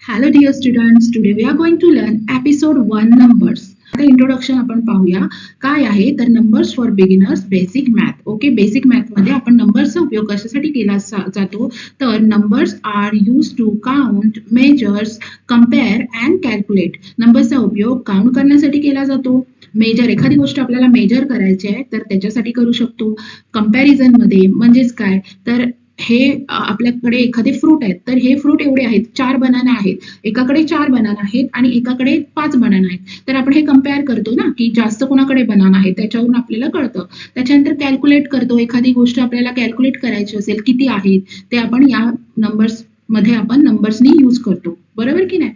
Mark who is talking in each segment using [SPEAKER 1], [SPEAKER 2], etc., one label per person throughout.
[SPEAKER 1] Hello dear students, today we are going to learn episode 1 numbers. आता introduction आपण पाहूया काय आहे तर numbers for beginners basic math. Okay, basic math मध्ये आपण नंबर्सचा उपयोग कशासाठी केला जातो तर numbers are use to count, measures, compare and calculate. नंबर्सचा उपयोग काउंट करण्यासाठी केला जातो. मेजर, एखादी गोष्ट आपल्याला मेजर करायची आहे तर त्याच्यासाठी करू शकतो. कंपॅरिझन मध्ये म्हणजेच काय तर हे आपल्याकडे एखादे फ्रूट आहेत तर हे फ्रूट एवढे आहेत, 4 बनाना आहेत, एकाकडे 4 बनाना आहेत आणि एकाकडे 5 बनाना आहेत, तर आपण हे कम्पेअर करतो ना की जास्त कोणाकडे बनाना आहे त्याच्यावरून आपल्याला कळतं. त्याच्यानंतर कॅल्क्युलेट करतो, एखादी गोष्ट आपल्याला कॅल्क्युलेट करायची असेल किती आहेत ते आपण या नंबर्स मध्ये आपण नंबर्सनी यूज करतो, बरोबर की नाही.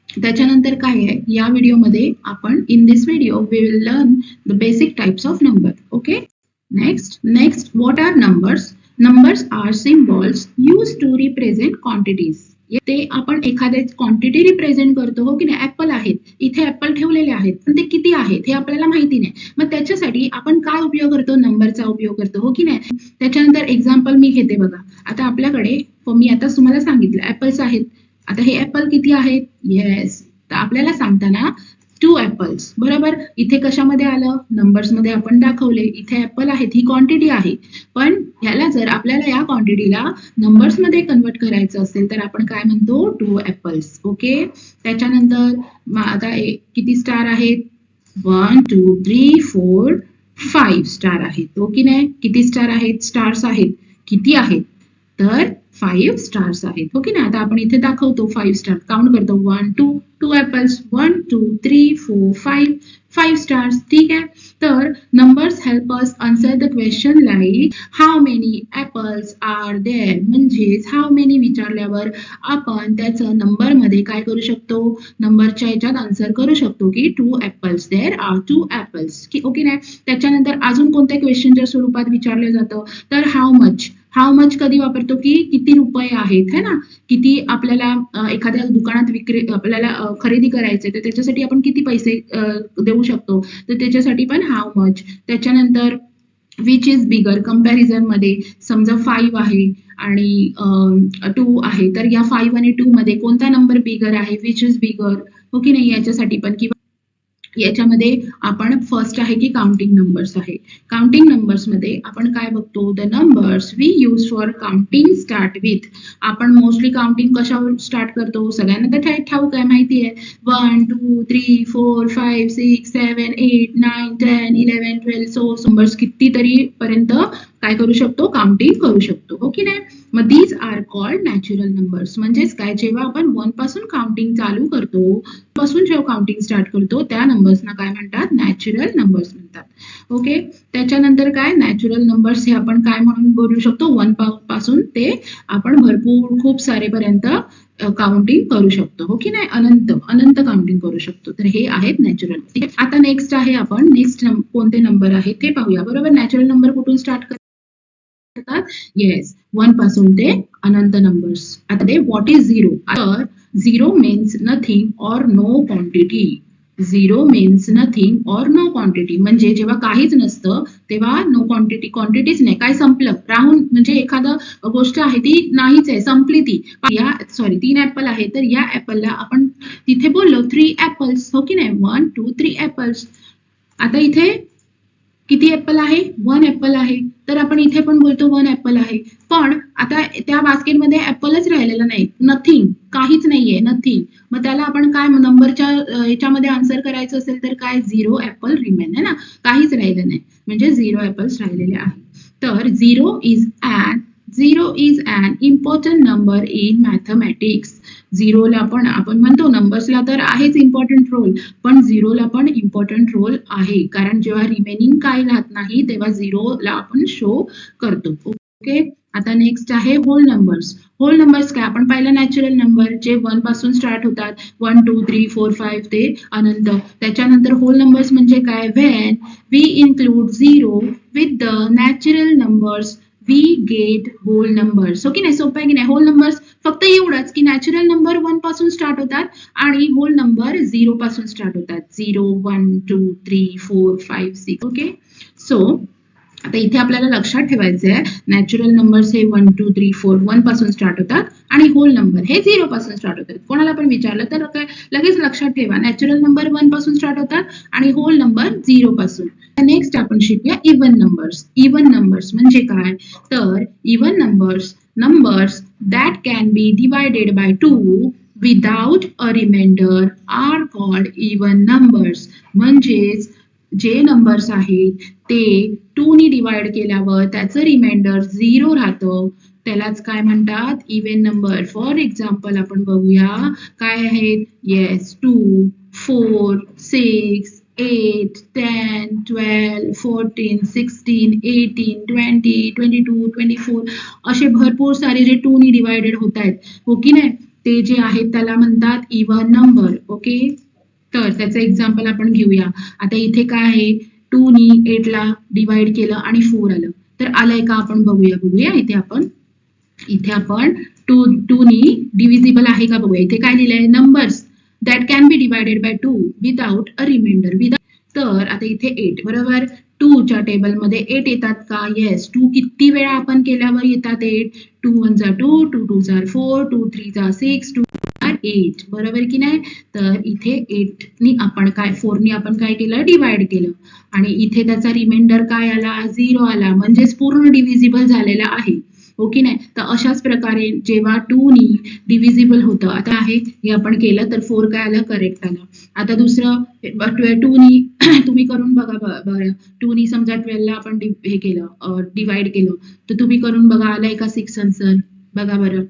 [SPEAKER 1] त्याच्यानंतर काय आहे या व्हिडिओमध्ये आपण in this video we will learn the basic types of number. Okay, next what are numbers. Numbers are symbols use to represent quantities. ते आपण एखाद्या क्वांटिटी रिप्रेझेंट करतो, हो की नाही. ऍपल आहेत, इथे ऍपल ठेवलेले आहेत पण ते किती आहेत हे आपल्याला माहिती नाही, मग त्याच्यासाठी आपण काय उपयोग करतो, नंबरचा उपयोग करतो, हो की नाही. त्याच्यानंतर एक्झाम्पल मी घेते बघा. आता आपल्याकडे मी आता तुम्हाला सांगितलं ऍपल्स आहेत. आता हे ऍपल किती आहेत, येस, तर आपल्याला सांगताना 2 ऍपल्स, बरोबर. इथे कशामध्ये आलं, नंबर्स मध्ये आपण दाखवले, इथे ऍपल आहेत, ही क्वांटिटी आहे. पण ह्याला जर आपल्याला या क्वांटिटीला नंबर्स मध्ये कन्वर्ट करायचं असेल तर आपण काय म्हणतो, 2 ऍपल्स. ओके, त्याच्यानंतर आता किती स्टार आहेत, 1 2 3 4 5 स्टार आहेत, हो की नाही. किती स्टार आहेत, स्टार्स आहेत, किती आहेत तर 5 स्टार्स आहेत, हो की नाही. आता आपण इथे दाखवतो 5 स्टार, काउंट करतो 1 2 2 ऍपल्स, 1 2 3 4 5 5 स्टार्स. ठीक आहे, तर numbers help us answer the question like how many apples are there. म्हणजेच हाऊ मेनी विचारल्यावर आपण त्याचं नंबर मध्ये काय करू शकतो, नंबरच्या ह्याच्यात आन्सर करू शकतो की 2 apples, there are 2 apples, okay नाही. त्याच्यानंतर अजून कोणत्या क्वेश्चनच्या स्वरूपात विचारलं जातं तर हाऊ मच. हाऊ मच कधी वापरतो की किती रुपये आहेत, है ना. किती आपल्याला एखाद्या दुकानात आपल्याला खरेदी करायचे तर त्याच्यासाठी आपण किती पैसे देऊ शकतो तर त्याच्यासाठी पण हाऊ मच. त्याच्यानंतर विच इज बिगर, कंपॅरिझन मध्ये समजा 5 आहे आणि 2 आहे तर या 5 आणि 2 मध्ये कोणता नंबर बिगर आहे, विच इज बिगर, हो की नाही. याच्यासाठी पण किंवा याच्यामध्ये आपण फर्स्ट आहे की काउंटिंग नंबर्स आहे. काउंटिंग नंबर्स मध्ये आपण काय बघतो, the numbers we use for counting start with. आपण मोस्टली काउंटिंग कशावर स्टार्ट करतो, सगळ्यांना तर ठाऊक आहे, माहिती आहे. 1 2 3 4 5 6 7 8 9 10 11 12 सो नंबर्स कितीतरी पर्यंत काय करू शकतो, काउंटिंग करू शकतो, हो की नाही. मग these are called natural numbers. म्हणजेच काय, जेव्हा आपण 1 पासून काउंटिंग चालू करतो, पासून जेव्हा काउंटिंग स्टार्ट करतो त्या नंबर्सना काय म्हणतात, नॅचरल नंबर्स म्हणतात. ओके, त्याच्यानंतर काय, नॅचरल नंबर्स हे आपण काय म्हणून बोलू शकतो, 1 पासून ते आपण भरपूर खूप सारे पर्यंत काउंटिंग करू शकतो, हो की नाही. अनंत अनंत काउंटिंग करू शकतो, तर हे आहेत नॅचरल. ठीक आहे, आता नेक्स्ट आहे, आपण नेक्स्ट कोणते नंबर आहे ते पाहूया, बरोबर. नॅचरल नंबर कुठून स्टार्ट करतात, येस, 1 पासून ते अनंत नंबर्स. आता ते व्हॉट इज झिरो, तर झिरो मीन्स नथिंग और no quantity. Zero means nothing और नो क्वांटिटी, म्हणजे जेव्हा काहीच नसतं तेव्हा नो क्वांटिटी, क्वांटिटीच नाही, काय संपलं, राहून, म्हणजे एखादं गोष्ट आहे ती नाहीच आहे, संपली ती. या 3 ऍपल आहे तर या ऍपलला आपण तिथे बोललो 3 ऍपल्स, हो की नाही. 1 2 3 ऍपल्स. आता इथे किती ऍपल आहे, 1 ऍपल आहे, तर आपण इथे पण बोलतो 1 ऍपल आहे. पण आता त्या बास्केटमध्ये ऍपलच राहिलेला नाही, नथिंग, काहीच नाहीये, नथिंग. मग त्याला आपण काय नंबरच्या याच्यामध्ये आन्सर करायचं असेल तर काय, 0 ऍपल रिमेन, है ना, काहीच राहिलं नाही, म्हणजे 0 ऍपल्स राहिलेले आहे. तर zero is an important number in mathematics. झिरोला पण आपण म्हणतो, नंबर्सला तर आहेच इम्पॉर्टंट रोल, पण झिरोला पण इम्पॉर्टंट रोल आहे, कारण जेव्हा रिमेनिंग काय राहत नाही तेव्हा झिरोला आपण शो करतो. ओके, आता नेक्स्ट आहे होल नंबर्स. होल नंबर्स काय, आपण पाहिलं नॅचरल नंबर जे 1 पासून स्टार्ट होतात, 1 2 3 4 5 ते अनंत. त्याच्यानंतर होल नंबर्स म्हणजे काय, when we include zero with the natural numbers we get whole numbers, हो की नाही. सोपं आहे की नाही. होल नंबर्स फक्त एवढंच की नॅचरल नंबर 1 पासून स्टार्ट होतात आणि होल नंबर 0 पासून स्टार्ट होतात, 0 1 2 3 4 5 6. ओके, सो आता इथे आपल्याला लक्षात ठेवायचं आहे नॅचरल नंबर्स हे 1 2 3 4 1 पासून स्टार्ट होतात आणि होल नंबर हे 0 पासून स्टार्ट होतात. कोणाला पण विचारलं तर लगेच लक्षात ठेवा नॅचरल नंबर 1 पासून स्टार्ट होतात आणि होल नंबर 0 पासून. नेक्स्ट आपण शिकूया इव्हन नंबर्स. इव्हन नंबर्स म्हणजे काय तर even numbers that can be divided by 2 without a remainder are called even numbers. म्हणजेच जे नंबर्स आहेत ते 2 नी डिवाइड केल्यावर त्याचं रिमाइंडर 0 राहतं त्यालाच काय म्हणतात इव्हन नंबर. फॉर एक्झाम्पल आपण बघूया काय आहेत. येस 2 4 6 8 10 12 14 16 18 20 22 24 असे भरपूर सारे जे 2 नी डिवाइडेड होत आहेत हो की नाही ते जे आहेत त्याला म्हणतात इव्हन नंबर. ओके तर त्याचं एक्झाम्पल आपण घेऊया. आता इथे काय आहे 2 नी 8 ला डिवाइड केलं आणि 4 आलं तर आलंय का आपण बघूया इथे आपण 2 नी डिव्हिजिबल आहे का बघूया. इथे काय लिहिलंय numbers that can be divided by 2 without a remainder. तर आता इथे 8 बरोबर 2 च्या टेबलमध्ये 8 येतात का. येस 2 किती वेळा आपण केल्यावर येतात 8. 2 1 जा 2 2 2 जा 4 2 3 जा 6 2 8 बरोबर की नाही. तर इथे 8 नी आपण काय 4 नी आपण काय केलं डिवाइड केलं आणि इथे त्याचा रिमाइंडर काय आला 0 आला म्हणजेच पूर्ण डिव्हिजिबल झालेला आहे हो की नाही. तर अशाच प्रकारे जेव्हा 2 नी डिव्हिजिबल होतं आता आहे हे आपण केलं तर 4 काय आलं करेक्ट आलं. आता दुसरं 2 नी तुम्ही करून बघा बरं 2 नी समजा 12 ला आपण हे केलं डिवाइड केलं तर तुम्ही करून बघा आलंय का 6 आन्सर बघा बरं.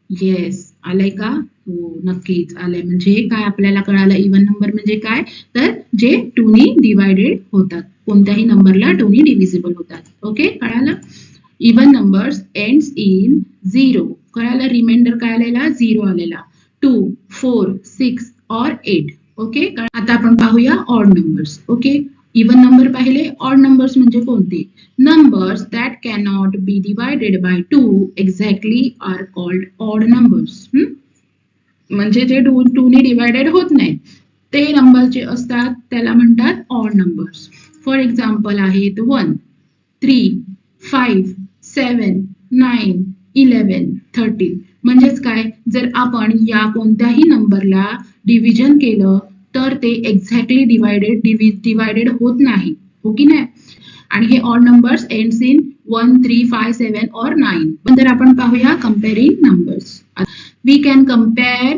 [SPEAKER 1] येस आलंय का हो नक्कीच आलंय. म्हणजे काय आपल्याला कळालं इव्हन नंबर म्हणजे काय तर जे 2 नी डिवाइडेड होतात कोणत्याही नंबरला 2 नी डिव्हिजिबल होतात. ओके कळालं. इव्हन नंबर्स एंड्स इन 0 कळालं. रिमाइंडर काय आलेला 0 आलेला 2 4 6 और 8. ओके आता आपण पाहूया odd numbers. Okay even number पाहिले. ऑड नंबर्स म्हणजे कोणते numbers that can not be divided by 2 exactly are called odd numbers. म्हणजे जे 2 नी डिवायडेड होत नाहीत ते नंबर जे असतात त्याला म्हणतात ऑड नंबर्स. फॉर एक्झाम्पल आहेत 1 3 5 7 9 11 13. म्हणजेच काय जर आपण या कोणत्याही नंबरला डिव्हिजन केलं तर ते एक्झॅक्टली डिवायडेड होत नाही हो की नाही. आणि हे ऑड नंबर्स एंड्स इन 1 3 5 7 और 9. नंतर आपण पाहूया comparing numbers. We can compare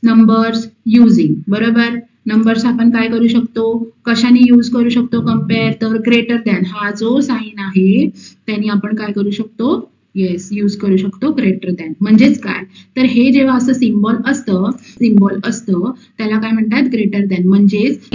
[SPEAKER 1] numbers using बरोबर. नंबर्स आपण काय करू शकतो कशाने यूज करू शकतो कम्पेअर तर ग्रेटर दॅन हा जो साइन आहे त्याने आपण काय करू शकतो येस यूज करू शकतो ग्रेटर दॅन. म्हणजेच काय तर हे जेव्हा असं सिम्बॉल असतं त्याला काय म्हणतात ग्रेटर दॅन. म्हणजेच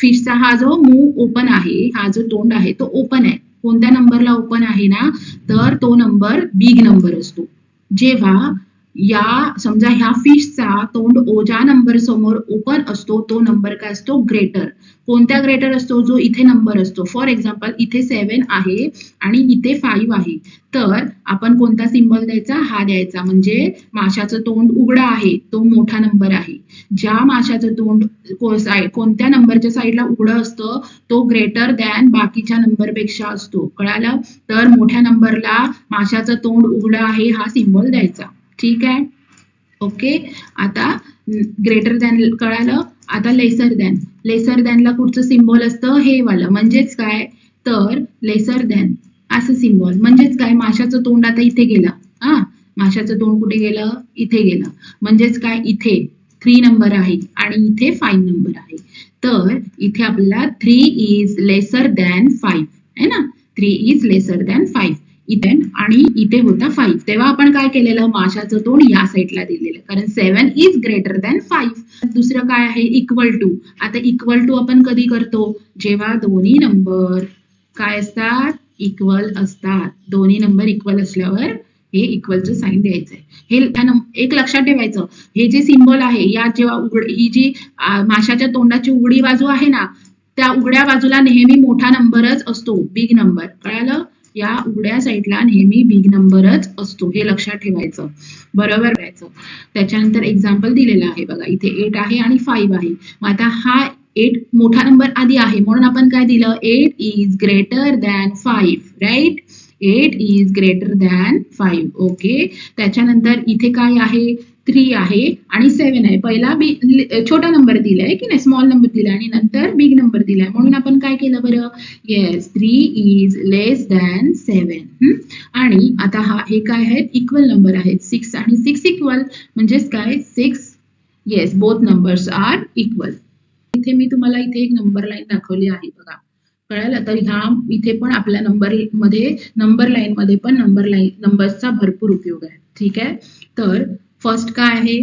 [SPEAKER 1] फिशचा हा जो मूव ओपन आहे हा जो तोंड आहे तो ओपन आहे कोणत्या नंबरला ओपन आहे ना तर तो नंबर बिग नंबर असतो. जेव्हा या समजा ह्या फिशचा तोंड ज्या नंबर समोर ओपन असतो तो नंबर काय असतो ग्रेटर. कोणत्या ग्रेटर असतो जो इथे नंबर असतो. फॉर एक्झाम्पल इथे 7 आहे आणि इथे 5 आहे तर आपण कोणता सिम्बॉल द्यायचा हा द्यायचा. म्हणजे माशाचं तोंड उघडं आहे तो मोठा नंबर आहे. ज्या माशाचं तोंड कोणत्या नंबरच्या साईडला उघडं असतं तो ग्रेटर दॅन बाकीच्या नंबरपेक्षा असतो. कळालं. तर मोठ्या नंबरला माशाचं तोंड उघडं आहे हा सिम्बॉल द्यायचा. ठीक आहे. ओके आता ग्रेटर दॅन कळालं. आता लेसर दॅनला कुठचं सिम्बॉल असतं हे वालं. म्हणजेच काय तर लेसर दॅन असं सिम्बॉल. म्हणजेच काय माशाचं तोंड आता इथे गेलं माशाचं तोंड कुठे गेलं इथे गेलं. म्हणजेच काय इथे 3 नंबर आहे आणि इथे 5 नंबर आहे तर इथे आपल्याला 3 इज लेसर दॅन 5 आहे ना. 3 इज लेसर दॅन 5 इथे आणि इथे होता 5 तेव्हा आपण काय केलेलं माशाचं तोंड या साईडला दिलेलं कारण 7 इज ग्रेटर दॅन 5. दुसरं काय आहे इक्वल टू. आता इक्वल टू आपण कधी करतो जेव्हा दोन्ही नंबर काय असतात इक्वल असतात. दोन्ही नंबर इक्वल असल्यावर हे इक्वलचं साईन द्यायचंय. हे एक लक्षात ठेवायचं हे जे सिम्बॉल आहे या जेव्हा ही जी माशाच्या तोंडाची उघडी बाजू आहे ना त्या उघड्या बाजूला नेहमी मोठा नंबरच असतो बिग नंबर. कळालं. या उघड्या साईडला नेहमी बिग नंबरच असतो हे लक्षात ठेवायचं बरोबर. त्याच्यानंतर एक्झाम्पल दिलेलं आहे बघा इथे 8 आहे आणि 5 आहे. मग आता हा 8 मोठा नंबर आधी आहे म्हणून आपण काय दिलं 8 is greater than 5 right 8 is greater than 5 okay त्याच्यानंतर इथे काय आहे 3 आहे आणि 7 आहे पहिला छोटा नंबर दिलाय की नाही स्मॉल नंबर दिलाय आणि नंतर बिग नंबर दिलाय म्हणून आपण काय केलं बरं येस 3 इज लेस दॅन 7 आणि आता हे काय आहेत इक्वल नंबर आहेत 6 आणि 6 इक्वल म्हणजेच काय 6 yes both numbers are equal इथे मी तुम्हाला इथे एक नंबर लाईन दाखवली आहे बघा कळालं तर ह्या इथे पण आपल्या नंबर लाईन मध्ये पण नंबर्सचा भरपूर उपयोग आहे ठीक आहे तर फर्स्ट काय आहे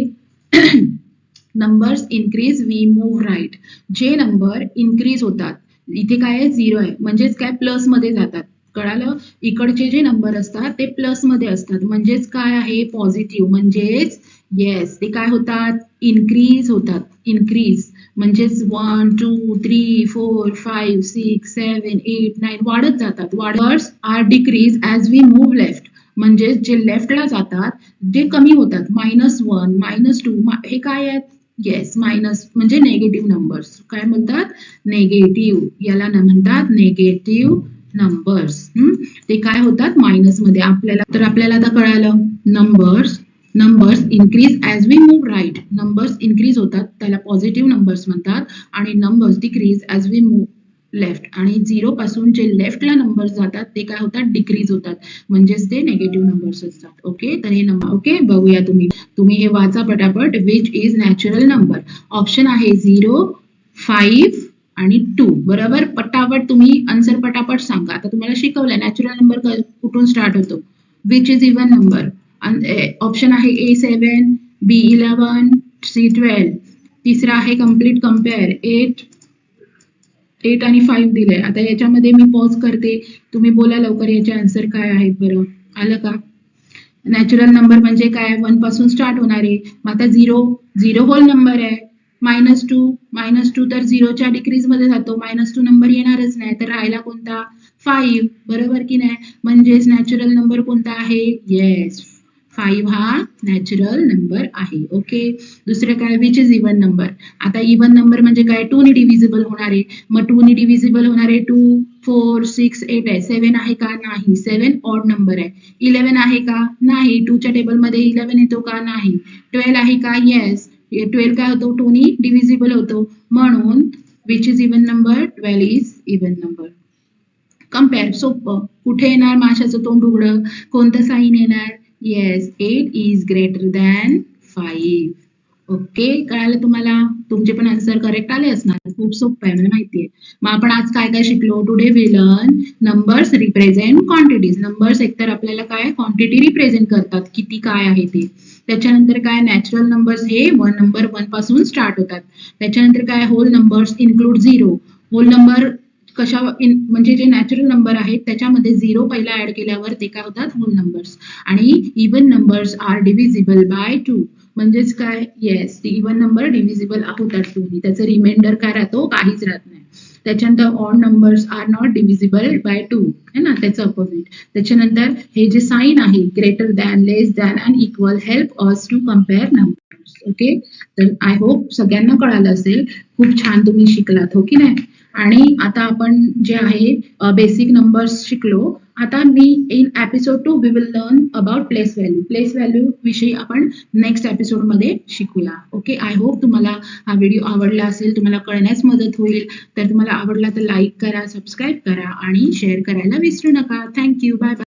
[SPEAKER 1] numbers increase we move right जे नंबर इन्क्रीज होतात इथे काय आहे 0 आहे म्हणजेच काय प्लस मध्ये जातात कळालं इकडचे जे नंबर असतात ते प्लस मध्ये असतात म्हणजेच काय आहे पॉझिटिव्ह म्हणजेच येस ते काय होतात इन्क्रीज होतात इन्क्रीज म्हणजेच 1 2 3 4 5 6 7 8 9 वाढत जातात वाढवर्स are decrease as we move left म्हणजे जे लेफ्टला जातात जे कमी होतात -1 -2 हे काय आहेत येस मायनस म्हणजे नेगेटिव्ह नंबर्स काय म्हणतात नेगेटिव्ह याला म्हणतात नेगेटिव्ह नंबर्स ते काय होतात मायनस मध्ये आपल्याला आता कळालं numbers increase as we move right numbers increase होतात त्याला पॉझिटिव्ह नंबर्स म्हणतात आणि numbers decrease as we move left आणि 0 पासून जे लेफ्टला नंबर्स जातात ते काय होतात डिक्रीज होतात म्हणजेच ते नेगेटिव्ह नंबर्स असतात ओके तर हे नंबर ओके बघूया तुम्ही हे वाचा पटापट which is natural number option आहे 0 5 आणि 2 बरोबर पटापट तुम्ही आन्सर पटापट सांगा आता तुम्हाला शिकवलंय नॅचरल नंबर कुठून स्टार्ट होतो which is even number option आहे A7 B11 C12 तिसरा आहे कम्प्लीट कम्पेअर 8 आणि 5 दिले आता याच्यामध्ये मी पॉज करते तुम्ही बोला लवकर याचे आन्सर काय आहेत बरं आलं का नॅचरल नंबर म्हणजे काय 1 पासून स्टार्ट होणारे मग आता 0 होल नंबर आहे -2 तर 0च्या डिक्रीज मध्ये जातो -2 नंबर येणारच नाही तर राहिला कोणता 5 बरोबर की नाही म्हणजेच नॅचरल नंबर कोणता आहे येस 5 हा नॅचरल नंबर आहे ओके दुसरं काय विच इज इव्हन नंबर आता इव्हन नंबर म्हणजे काय 2 ने डिव्हिजिबल होणारे मग 2 ने डिव्हिजिबल होणारे 2 4 6 8 आहे 7 आहे का नाही 7 ऑड नंबर आहे 11 आहे का नाही 2 च्या टेबल मध्ये 11 येतो का नाही 12 आहे का येस 12 काय होतो 2 ने डिव्हिजिबल होतो म्हणून which is even number 12 is even number compare सोपं कुठे येणार माशाचं तोंड उघडं कोणतं साईन येणार yes 8 is greater than 5 okay कळालं तुम्हाला तुमचे पण आन्सर करेक्ट आले असणार खूप सोपं आहे मला माहितीये मग आपण आज काय काय शिकलो today we learn numbers represent quantities numbers एकतर आपल्याला काय क्वांटिटी रिप्रेझेंट करतात किती काय आहे ते त्याच्यानंतर काय नॅचरल नंबर्स हे नंबर 1 पासून स्टार्ट होतात त्याच्यानंतर काय whole numbers include 0 whole number म्हणजे जे नॅचरल नंबर आहेत त्याच्यामध्ये 0 पहिला ऍड केल्यावर ते काय होतात होल नंबर्स आणि even numbers are divisible by 2 म्हणजेच काय येस इव्हन नंबर डिव्हिजिबल होतात 2 त्याचं रिमाइंडर काय राहतो काहीच राहत नाही त्याच्यानंतर odd numbers are not divisible by 2 है ना त्याचं अपोजिट त्याच्यानंतर हे जे साईन आहे greater than less than and equal help us to compare numbers okay तर आय होप सगळ्यांना कळालं असेल खूप छान तुम्ही शिकलात हो की नाही आणि आता आपण जे आहे बेसिक नंबर्स शिकलो आता मी in episode 2 we will learn about place value विषयी आपण नेक्स्ट एपिसोड मध्ये शिकूया ओके आय होप तुम्हाला हा व्हिडिओ आवडला असेल तुम्हाला कळण्यास मदत होईल तर तुम्हाला आवडला तर लाईक करा सबस्क्राईब करा आणि शेअर करायला विसरू नका थँक्यू बाय बाय